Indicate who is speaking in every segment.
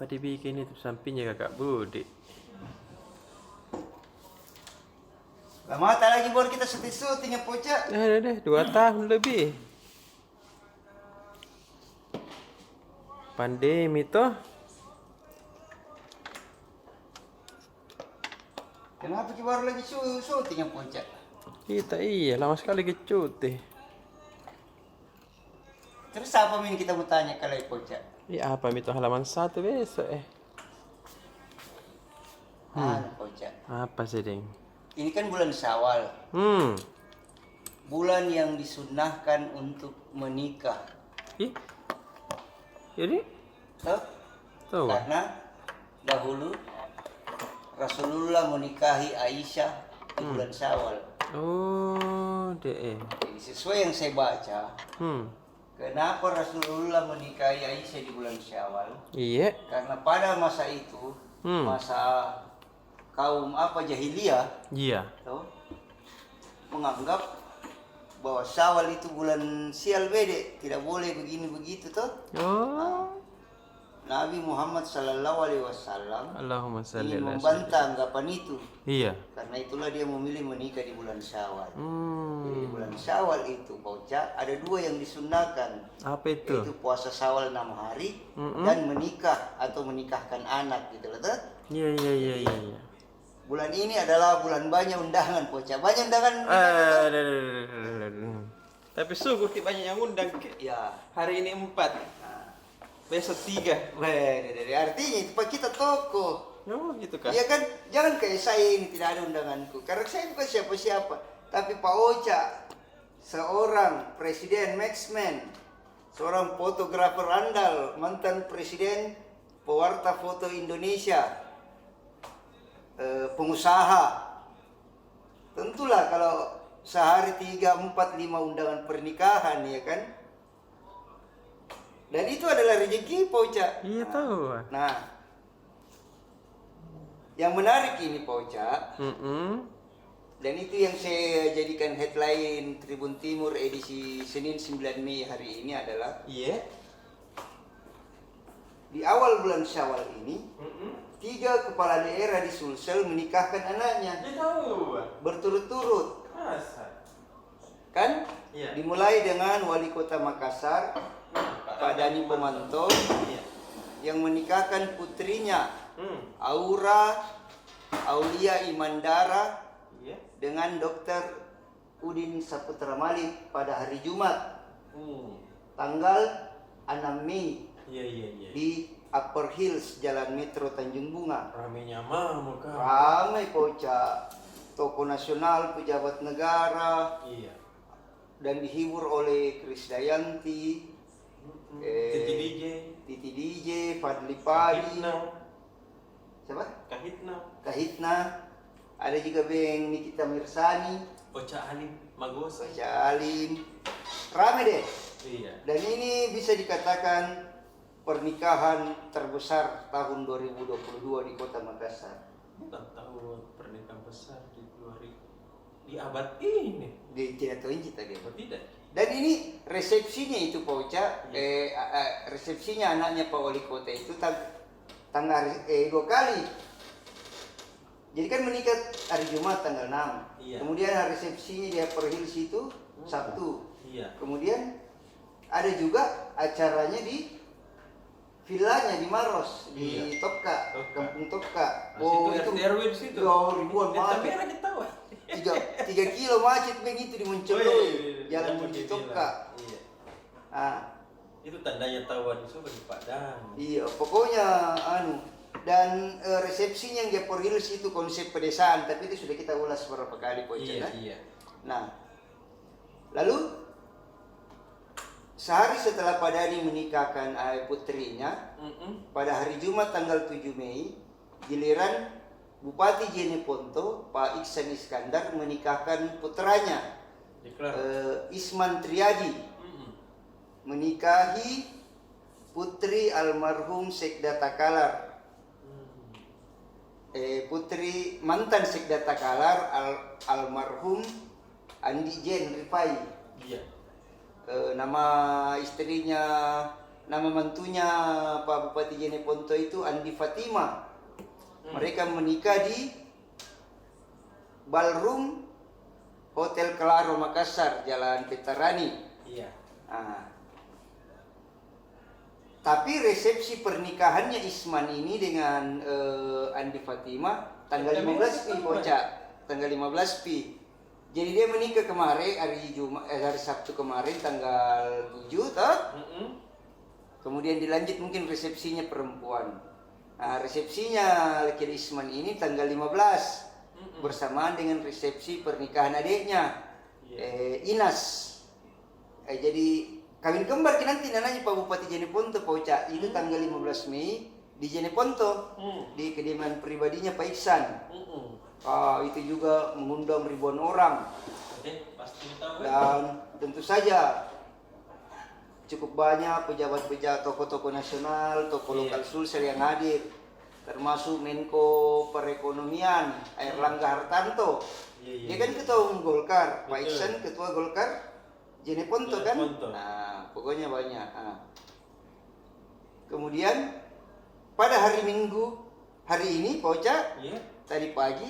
Speaker 1: Apa dibikin itu sampingnya kakak Budi?
Speaker 2: Lama tak lagi baru kita syuting ya Poca.
Speaker 1: Deh, 2 tahun lebih. Pandemi toh.
Speaker 2: Kenapa kita baru lagi syuting ya Poca?
Speaker 1: Kita iya lama sekali ke cuti.
Speaker 2: Terus apa min kita mau tanya kalau Poca?
Speaker 1: Iya apa itu halaman 1 besok
Speaker 2: Poca.
Speaker 1: Apa sih ding?
Speaker 2: Ini kan bulan Syawal. Bulan yang disunnahkan untuk menikah.
Speaker 1: Ih. Jadi? Tahu.
Speaker 2: Karena dahulu Rasulullah menikahi Aisyah di bulan Syawal.
Speaker 1: Oh, deh.
Speaker 2: Jadi sesuai yang saya baca, kenapa Rasulullah menikahi Aisyah di bulan Syawal?
Speaker 1: Iya.
Speaker 2: Karena pada masa itu, masa kaum jahiliyah,
Speaker 1: Iya.
Speaker 2: menganggap bahwa Syawal itu bulan sial bede, tidak boleh begini begitu toh.
Speaker 1: Oh.
Speaker 2: Nabi Muhammad Sallallahu Alaihi Wasallam
Speaker 1: Allahumma salli
Speaker 2: ingin
Speaker 1: ala
Speaker 2: membantah anggapan itu.
Speaker 1: Iya.
Speaker 2: Karena itulah dia memilih menikah di bulan Syawal. Jadi bulan
Speaker 1: Hmm.
Speaker 2: Syawal itu Pauca ada 2 yang disunnahkan.
Speaker 1: Apa itu?
Speaker 2: Yaitu puasa Syawal 6 hari dan menikah atau menikahkan anak gitu loh toh.
Speaker 1: Iya.
Speaker 2: Bulan ini adalah bulan banyak undangan Pauca. Banyak undangan.
Speaker 1: Tapi sungguh banyak yang undang.
Speaker 2: Ya.
Speaker 1: Hari ini 4. Besok 3.
Speaker 2: Artinya itu Pak kita toko.
Speaker 1: Oh, gitu kah?
Speaker 2: Iya kan, jangan kayak saya ini tidak ada undanganku. Karena saya bukan siapa-siapa. Tapi Pak Ocha, seorang presiden Maxman, seorang fotografer andal, mantan presiden pewarta foto Indonesia, pengusaha. Tentulah kalau sehari 3, 4, 5 undangan pernikahan ya kan. Dan itu adalah rezeki Pak Ocha.
Speaker 1: Iya tahu.
Speaker 2: Nah, yang menarik ini Pak Ocha, dan itu yang saya jadikan headline Tribun Timur edisi Senin 9 Mei hari ini adalah di awal bulan Syawal ini 3 kepala daerah di Sulsel menikahkan anaknya.
Speaker 1: Dia tahu.
Speaker 2: Berturut-turut.
Speaker 1: Masa?
Speaker 2: Kan?
Speaker 1: Iya.
Speaker 2: Dimulai dengan Wali Kota Makassar, Pak Dani Pomanto, yang menikahkan putrinya Aura Aulia Imandara dengan Dr. Udin Saputra Malik pada hari Jumat tanggal 6 Mei di Upper Hills Jalan Metro Tanjung Bunga.
Speaker 1: Ramenya mah kan.
Speaker 2: Ramai Poca, tokoh nasional, pejabat negara, dan dihibur oleh Krisdayanti, Titi DJ, Fadli Padi, siapa? Kahitna. Ada juga Beng Nikita Mirsani,
Speaker 1: Ocha Alim Magos.
Speaker 2: Alim. Rame deh.
Speaker 1: Iya.
Speaker 2: Dan ini bisa dikatakan pernikahan terbesar tahun 2022 di Kota Makassar.
Speaker 1: Bukan tahun pernikahan besar di abad ini.
Speaker 2: Tidak tahu kita dia.
Speaker 1: Oh, tidak.
Speaker 2: Dan ini resepsinya itu Pak Ocha, resepsinya anaknya Pak Wali Kota itu tanggal 2 kali. Jadi kan menikah hari Jumat tanggal 6.
Speaker 1: Iya.
Speaker 2: Kemudian hari resepsinya di Upper Hills itu Sabtu.
Speaker 1: Iya.
Speaker 2: Kemudian ada juga acaranya di villanya di Maros, di Topka, Kampung Topka.
Speaker 1: Itu RW di situ.
Speaker 2: Ribuan
Speaker 1: Tapi
Speaker 2: macet.
Speaker 1: anak tahu.
Speaker 2: 3 kilo macet begitu di Moncoloi, jalan menuju Topka.
Speaker 1: Iya.
Speaker 2: Itu
Speaker 1: tandanya tahuan itu di Padang.
Speaker 2: Iya, pokoknya dan resepsinya yang di Upper Hills itu konsep pedesaan, tapi itu sudah kita ulas beberapa kali Poca.
Speaker 1: Iya.
Speaker 2: Nah, lalu sehari setelah Pak Dani menikahkan putrinya, pada hari Jumat tanggal 7 Mei, giliran Bupati Jeneponto, Pak Iksan Iskandar menikahkan putranya, Isman Triadi, menikahi putri almarhum Sekda Takalar. Putri mantan Sekda Takalar almarhum Andi Jen Rifai.
Speaker 1: Iya.
Speaker 2: Nama istrinya nama mantunya Pak Bupati Jeneponto itu Andi Fatima. Mereka menikah di Ballroom Hotel Claro Makassar, Jalan Petarani.
Speaker 1: Iya.
Speaker 2: Ah. Tapi resepsi pernikahannya Isman ini dengan Andi Fatima tanggal 15 Pi, Bocah. Tanggal 15 Pi. Jadi dia menikah kemarin hari Sabtu kemarin tanggal 7 toh? Kemudian dilanjut mungkin resepsinya perempuan. Nah, resepsinya Laki Isman ini tanggal 15 bersamaan dengan resepsi pernikahan adiknya Inas. Jadi kawin kembar nanti nananya Pak Bupati Jeneponto Pak Uca. Itu tanggal 15 Mei di Jeneponto di kediaman pribadinya Pak Iksan. Itu juga mengundang ribuan orang.
Speaker 1: Pasti tahu.
Speaker 2: Dan tentu saja cukup banyak pejabat-pejabat, tokoh-tokoh nasional, tokoh lokal Sulsel yang hadir, termasuk Menko Perekonomian Airlangga Hartarto. Dia kan ketua umum Golkar, Pak Iksan ketua Golkar Jeneponto kan. Nah, pokoknya banyak. Kemudian pada hari Minggu hari ini Pak Oca, tadi pagi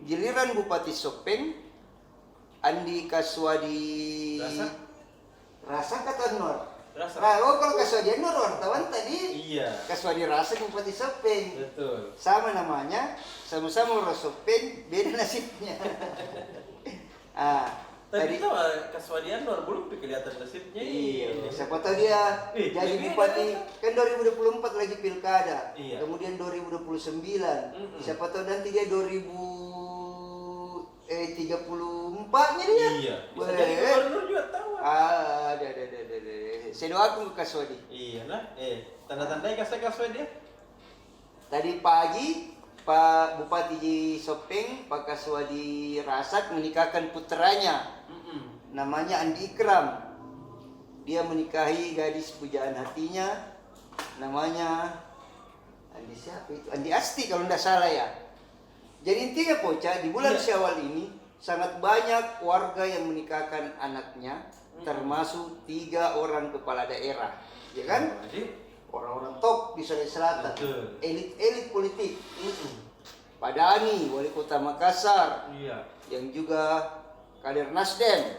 Speaker 2: giliran Bupati Sopeng Andi Kaswadi Rasa kata Nur. Kalau Kaswadi Nur wartawan tadi. Iya. Kaswadi Rasa Bupati Sopeng.
Speaker 1: Betul.
Speaker 2: Sama namanya, sama-sama orang Sopeng, beda nasibnya.
Speaker 1: Tadi tuh Kaswadi Nur belum kelihatan nasibnya.
Speaker 2: Iya. Siapa tahu dia jadi bupati kan 2024 lagi pilkada.
Speaker 1: Iya.
Speaker 2: Kemudian 2029. Siapa tahu nanti dia 34-nya dia.
Speaker 1: Iya. Bisa jadi gubernur juga tahu.
Speaker 2: Ada. Saya doakan ke Kaswadi.
Speaker 1: Iya lah. Tanda-tandanya Kaswadi ya.
Speaker 2: Tadi pagi Pak Bupati Sopeng, Pak Kaswadi Rasak menikahkan putranya. Namanya Andi Ikram. Dia menikahi gadis pujaan hatinya. Namanya Andi siapa itu? Andi Asti kalau tidak salah ya. Jadi intinya Poca, di bulan Syawal ini sangat banyak warga yang menikahkan anaknya, termasuk 3 orang kepala daerah, ya kan? Orang-orang top di Sulawesi Selatan, elit-elit politik. Pak Dani, wali kota Makassar, yang juga kader Nasdem.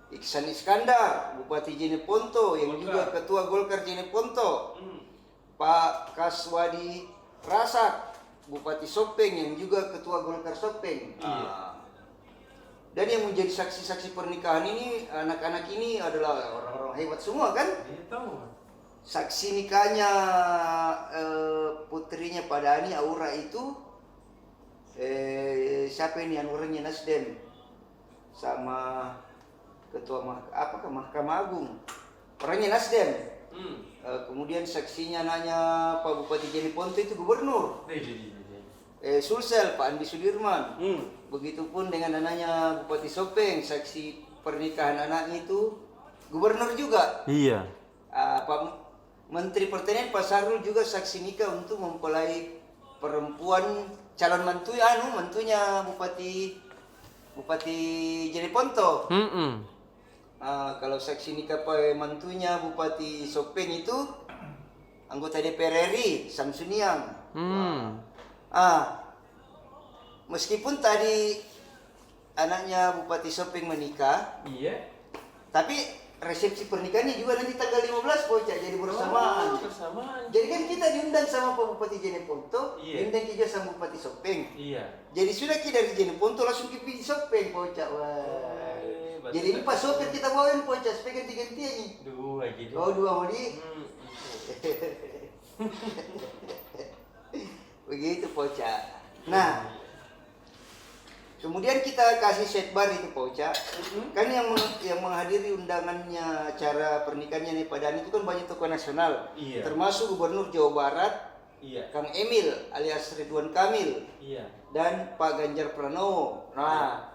Speaker 2: Iksan Iskandar, Bupati Jeneponto, yang juga ketua Golkar Jeneponto. Pak Kaswadi Rasak, Bupati Sopeng, yang juga ketua Golkar Sopeng. Dan yang menjadi saksi-saksi pernikahan ini, anak-anak ini adalah orang-orang hebat semua kan? Saksi nikahnya putrinya Pak Dani Aura itu siapa ini orangnya Nasdem sama ketua Mahkamah Agung, orangnya Nasdem. Kemudian saksinya nanya Pak Bupati Jeneponto itu gubernur. Sulsel Pak Andi Sudirman. Begitupun dengan anaknya Bupati Sopeng, saksi pernikahan anaknya itu gubernur juga. Iya. Pak Menteri Pertanian Pak Sarul juga saksi nikah untuk mempelai perempuan calon mantunya Bupati Jeneponto. Kalau saksi nikah Pak mantunya Bupati Sopeng itu anggota DPR RI Samsuniang. Meskipun tadi anaknya Bupati Sopeng menikah, tapi resepsi pernikahannya juga nanti tanggal 15 Bocah, jadi bersamaan. Jadi kan kita diundang sama Pak Bupati Jeneponto, diundang juga sama Bupati Sopeng. Jadi sudah kita dari Jeneponto langsung ke Sopeng Bocah. Jadi ini Pak Sopir kita bawain Bocah, supaya ganti-gantian nih. 2 gitu. Oh 2 mau di. Begitu Poca. Nah, kemudian kita kasih setbar itu Poca. Kan yang menghadiri undangannya acara pernikahannya nih Pak Dani itu kan banyak tokoh nasional. Termasuk Gubernur Jawa Barat, Kang Emil alias Ridwan Kamil, dan Pak Ganjar Pranowo. Nah,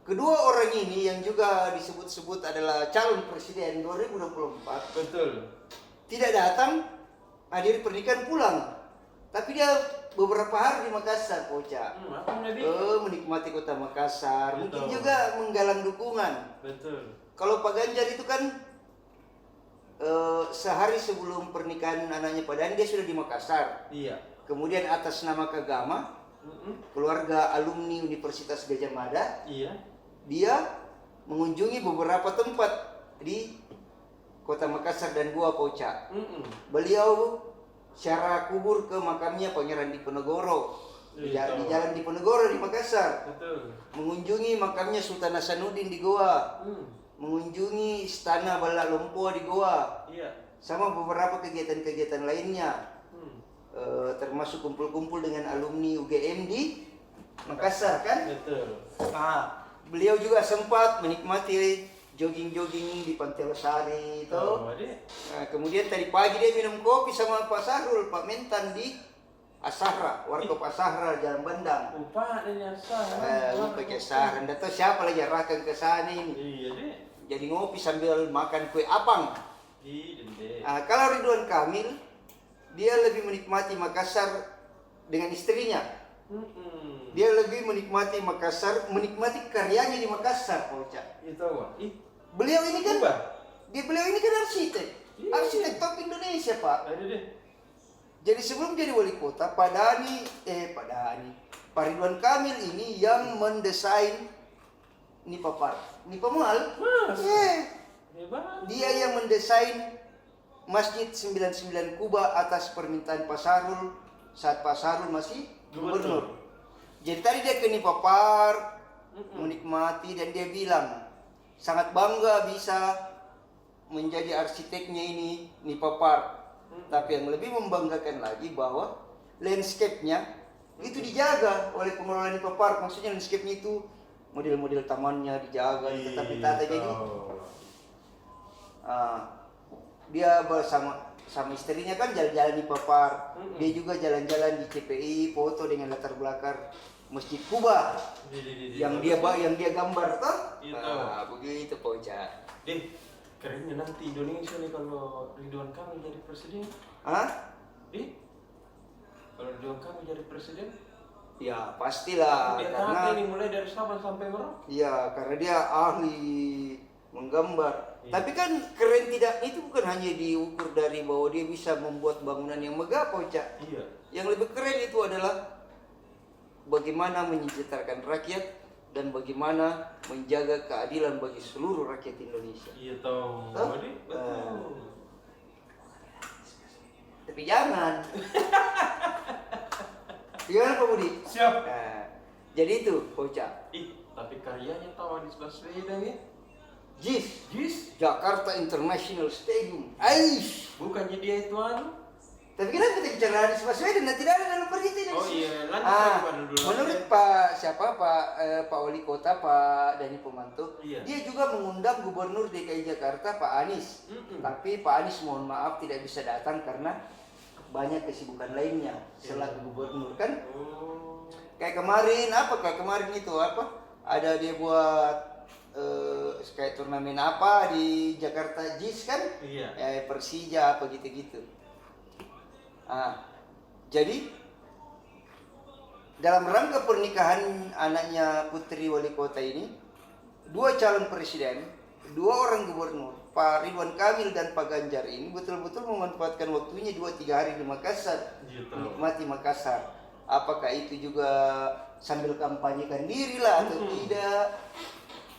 Speaker 2: kedua orang ini yang juga disebut-sebut adalah calon presiden 2024.
Speaker 1: Betul.
Speaker 2: Tidak datang hadir pernikahan pulang. Tapi dia beberapa hari di Makassar, Poca. Menikmati kota Makassar. Betul. Mungkin juga menggalang dukungan.
Speaker 1: Betul.
Speaker 2: Kalau Pak Ganjar itu kan sehari sebelum pernikahan anaknya Pak Dani dia sudah di Makassar.
Speaker 1: Iya.
Speaker 2: Kemudian atas nama Kagama, keluarga alumni Universitas Gajah Mada,
Speaker 1: Iya.
Speaker 2: dia mengunjungi beberapa tempat di Kota Makassar dan Gua Poca. Beliau secara kubur ke makamnya Pangeran Diponegoro di Jalan Diponegoro di Makassar.
Speaker 1: Betul.
Speaker 2: Mengunjungi makamnya Sultan Hasanuddin di Goa. Mengunjungi Istana Balak Lompoa di Goa.
Speaker 1: Iya.
Speaker 2: Sama beberapa kegiatan-kegiatan lainnya. Termasuk kumpul-kumpul dengan alumni UGM di Makassar kan?
Speaker 1: Betul.
Speaker 2: Nah, beliau juga sempat menikmati jogging-jogging di Pantai Losari itu. Nah, kemudian tadi pagi dia minum kopi sama Pak Sahrul, Pak Mentan di Asahra, warga Pak Sahra Jalan Bandang.
Speaker 1: Lupa ini Asahra.
Speaker 2: Lupa ke Asahra, nggak tahu siapa lagi arahkan ke sana ini.
Speaker 1: Iya deh.
Speaker 2: Jadi ngopi sambil makan kue apang.
Speaker 1: Iya deh.
Speaker 2: Nah, kalau Ridwan Kamil, dia lebih menikmati Makassar dengan istrinya. Dia lebih menikmati Makassar, menikmati karyanya di Makassar, Pak Uca.
Speaker 1: Itu apa?
Speaker 2: Beliau ini kan,
Speaker 1: Ubah.
Speaker 2: beliau ini kan arsitek,
Speaker 1: Iya.
Speaker 2: arsitek top Indonesia, Pak.
Speaker 1: Ada deh.
Speaker 2: Jadi sebelum jadi wali kota, Pak Ridwan Kamil ini yang mendesain Nipa Park, Nipa Mall.
Speaker 1: Hebat.
Speaker 2: Dia yang mendesain Masjid 99 Kuba atas permintaan Pak Sahrul saat Pak Sahrul masih gubernur. Jadi tadi dia ke Nipa Park, menikmati, dan dia bilang sangat bangga bisa menjadi arsiteknya ini Nipa Park. Tapi yang lebih membanggakan lagi bahwa landscape-nya itu dijaga oleh pengelola Nipa Park. Maksudnya landscape-nya itu model-model tamannya dijaga, tetapi tata jadi dia bersama istrinya kan jalan-jalan di Papar. Dia juga jalan-jalan di CPI, foto dengan latar belakang Masjid Kuba yang dia gambar toh. Nah, begitu Pak Uca.
Speaker 1: Deh, kerennya nanti Indonesia nih kalau Ridwan Kamil jadi presiden.
Speaker 2: Hah?
Speaker 1: Deh, kalau Ridwan Kamil jadi presiden,
Speaker 2: Ya pastilah
Speaker 1: dia
Speaker 2: karena
Speaker 1: ini mulai dari Sabang sampai Merauke.
Speaker 2: ya karena dia ahli menggambar. Tapi kan keren tidak itu bukan hanya diukur dari bahwa dia bisa membuat bangunan yang megah, Pak Uca.
Speaker 1: Iya.
Speaker 2: Yang lebih keren itu adalah bagaimana menyejahterakan rakyat dan bagaimana menjaga keadilan bagi seluruh rakyat Indonesia.
Speaker 1: Iya tahu.
Speaker 2: Tahu?
Speaker 1: Betul.
Speaker 2: Tapi jangan. Gimana Pak Budi?
Speaker 1: Siap.
Speaker 2: Nah, jadi itu Pak Uca.
Speaker 1: Tapi karyanya tahu Anies Baswedan ya.
Speaker 2: JIS, Jakarta International Stadium. Aish.
Speaker 1: Bukannya dia itu anu?
Speaker 2: Tapi kenapa kita bicara Anies Baswedan dan tidak ada dalam berita ini?
Speaker 1: Oh iya, lanjut dulu.
Speaker 2: Menurut Pak Wali Kota Pak Dani Pomanto,
Speaker 1: Iya.
Speaker 2: dia juga mengundang Gubernur DKI Jakarta Pak Anies. Tapi Pak Anies mohon maaf tidak bisa datang karena banyak kesibukan lainnya selaku gubernur kan. Kayak kemarin itu ada dia buat kayak turnamen apa di Jakarta JIS kan?
Speaker 1: Iya.
Speaker 2: Persija apa gitu-gitu. Jadi dalam rangka pernikahan anaknya putri wali kota ini, 2 calon presiden, 2 orang gubernur, Pak Ridwan Kamil dan Pak Ganjar ini betul-betul memanfaatkan waktunya 2-3 hari di Makassar, menikmati Makassar. Apakah itu juga sambil kampanyekan diri lah atau tidak?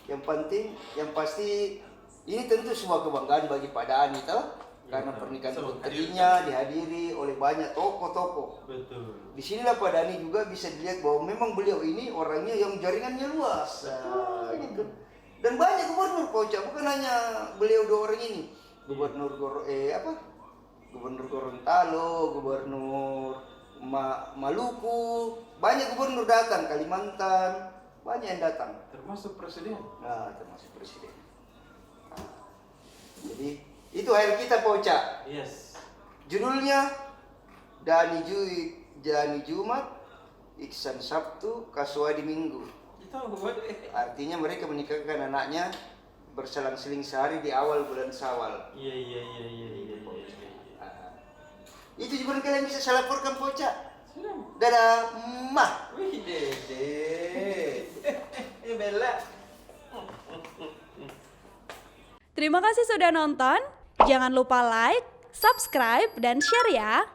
Speaker 2: Yang pasti ini tentu sebuah kebanggaan bagi Pak Dani toh, karena pernikahan putrinya dihadiri oleh banyak tokoh-tokoh.
Speaker 1: Betul.
Speaker 2: Disinilah Pak Dani juga bisa dilihat bahwa memang beliau ini orangnya yang jaringannya luas, gitu. Dan banyak gubernur Pak Uca, bukan hanya beliau 2 orang ini. Gubernur Gorontalo, Gubernur Maluku, banyak gubernur datang, Kalimantan, banyak yang datang.
Speaker 1: Termasuk presiden.
Speaker 2: Termasuk presiden. Jadi itu hari kita Pak Uca.
Speaker 1: Yes.
Speaker 2: Judulnya Dani Jumat, Iksan Sabtu, Kaswadi Minggu. Artinya mereka menikahkan anaknya berselang-seling sehari di awal bulan Syawal.
Speaker 1: Iya.
Speaker 2: Itu juga kalian bisa saya laporkan Pak Uca. Dadah, mah.
Speaker 1: Wih dede. Bella.
Speaker 3: Terima kasih sudah nonton. Jangan lupa like, subscribe, dan share ya.